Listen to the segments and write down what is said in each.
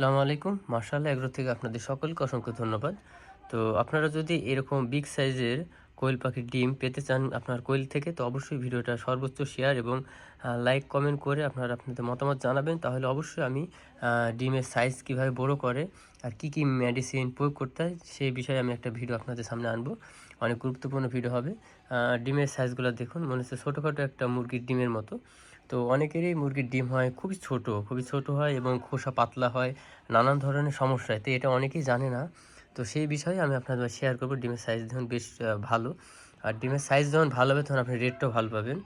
আসসালামু আলাইকুম। মাশাআল্লাহ এগ্রো থেকে আপনাদের সকলকে অসংখ্য ধন্যবাদ। তো আপনারা যদি এরকম বিগ সাইজের কোয়েল পাখির ডিম পেতে চান আপনার কোয়েল থেকে, তো অবশ্যই ভিডিওটা সর্বোচ্চ শেয়ার এবং লাইক কমেন্ট করে আপনারা আপনাদের মতামত জানাবেন। তাহলে অবশ্যই আমি ডিমের সাইজ কিভাবে বড় করে আর কি, কি মেডিসিন প্রয়োগ করতে হয় সেই বিষয়ে আমি একটা ভিডিও আপনাদের সামনে আনবো। অনেক গুরুত্বপূর্ণ ভিডিও হবে। ডিমের সাইজগুলো দেখুন, মনে হচ্ছে ছোটোখাটো একটা মুরগির ডিমের মতো। তো অনেকেরই মুরগির ডিম হয় খুবই ছোট হয় এবং খোসা পাতলা হয়, নানান ধরনের সমস্যা হয়। তো এটা অনেকেই জানে না। তো সেই বিষয়ে আমি আপনাদের শেয়ার করব। ডিমের সাইজ দেখুন বেশ ভালো। আর ডিমের সাইজ যখন ভালো হবে তখন আপনি রেটটাও ভালো পাবেন।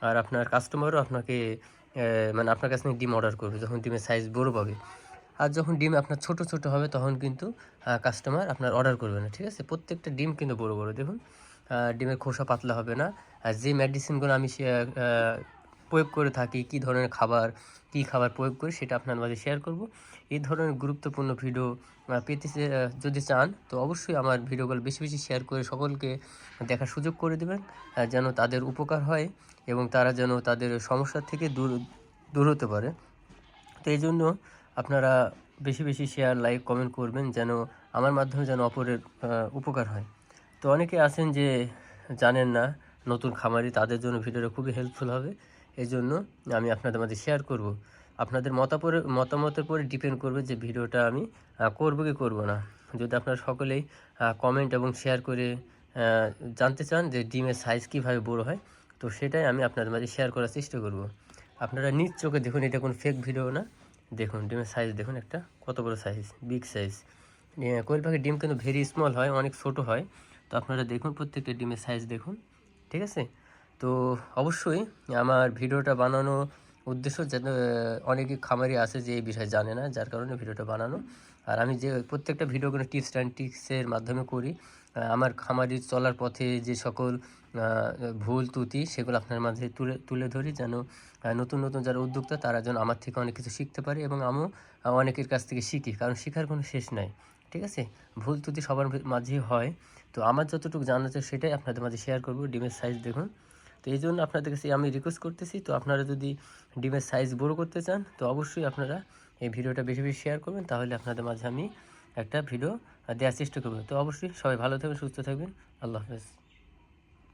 আর আপনার কাস্টমারও আপনাকে মানে আপনার কাছ থেকে ডিম অর্ডার করবে যখন ডিমের সাইজ বড় পাবে। আর যখন ডিম আপনার ছোট হবে তখন কিন্তু কাস্টমার আপনার অর্ডার করবে না। ঠিক আছে? প্রত্যেকটা ডিম কিন্তু বড় দেখুন। ডিমের খোসা পাতলা হবে না। আর যে মেডিসিনগুলো আমি প্রয়োগ করে থাকি, কী খাবার প্রয়োগ করি সেটা আপনার মাঝে শেয়ার করব। এই ধরনের গুরুত্বপূর্ণ ভিডিও পেতে যদি চান তো অবশ্যই আমার ভিডিওগুলো বেশি শেয়ার করে সকলকে দেখার সুযোগ করে দেবেন, যেন তাদের উপকার হয় এবং তারা যেন তাদের সমস্যা থেকে দূর হতে পারে। তো এইজন্য আপনারা বেশি শেয়ার, লাইক, কমেন্ট করবেন যেন আমার মাধ্যমে যেন অপরের উপকার হয়। তো অনেকে আছেন যে জানেন না, নতুন খামারি, তাদের জন্য ভিডিওটা খুবই হেল্পফুল হবে। এজন্য আমি আপনাদের মাঝে শেয়ার করব। আপনাদের মতামতের উপরে ডিপেন্ড করবে যে ভিডিওটা আমি করব কি করব না। যদি আপনারা সকলেই কমেন্ট এবং শেয়ার করে জানতে চান যে ডিমের সাইজ কীভাবে বড় হয়, তো সেটাই আমি আপনাদের মাঝে শেয়ার করার চেষ্টা করব। আপনারা নিজ চোখে দেখুন, এটা কোনো ফেক ভিডিও না। দেখুন ডিমের সাইজ দেখুন, একটা কত বড় সাইজ, বিগ সাইজ। কোয়েল পাখির ডিম কিন্তু ভেরি স্মল হয়, অনেক ছোট হয়। তো আপনারা দেখুন প্রত্যেকটা ডিমের সাইজ দেখুন। ঠিক আছে? তো অবশ্যই আমার ভিডিওটা বানানো উদ্দেশ্য যেন অনেকে খামারি আছে যে এই বিষয়ে জানে না, যার কারণে ভিডিওটা বানানো। আর আমি যে প্রত্যেকটা ভিডিওগুলো টিপস অ্যান্ড ট্রিক্সের মাধ্যমে করি, আমার খামারি চলার পথে যে সকল ভুল ত্রুটি সেগুলো আপনার মাঝে তুলে ধরি, যেন নতুন যারা উদ্যোক্তা তারা যেন আমার থেকে অনেক কিছু শিখতে পারে এবং আমিও অনেকের কাছ থেকে শিখি, কারণ শেখার কোনো শেষ নাই। ঠিক আছে? ভুল ত্রুটি সবার মাঝেই হয়। তো আমার যতটুকু জানা আছে সেটাই আপনাদের মাঝে শেয়ার করব। ডিমের সাইজ দেখুন। তো এই জন্য আপনাদের কাছে আমি রিকোয়েস্ট করতেছি, তো আপনারা যদি ডিমের সাইজ বড় করতে চান তো অবশ্যই আপনারা এই ভিডিওটা বেশি শেয়ার করবেন। তাহলে আপনাদের মাঝে আমি একটা ভিডিও দেওয়ার চেষ্টা করব। তো অবশ্যই সবাই ভালো থাকবেন, সুস্থ থাকবেন। আল্লাহ হাফেজ।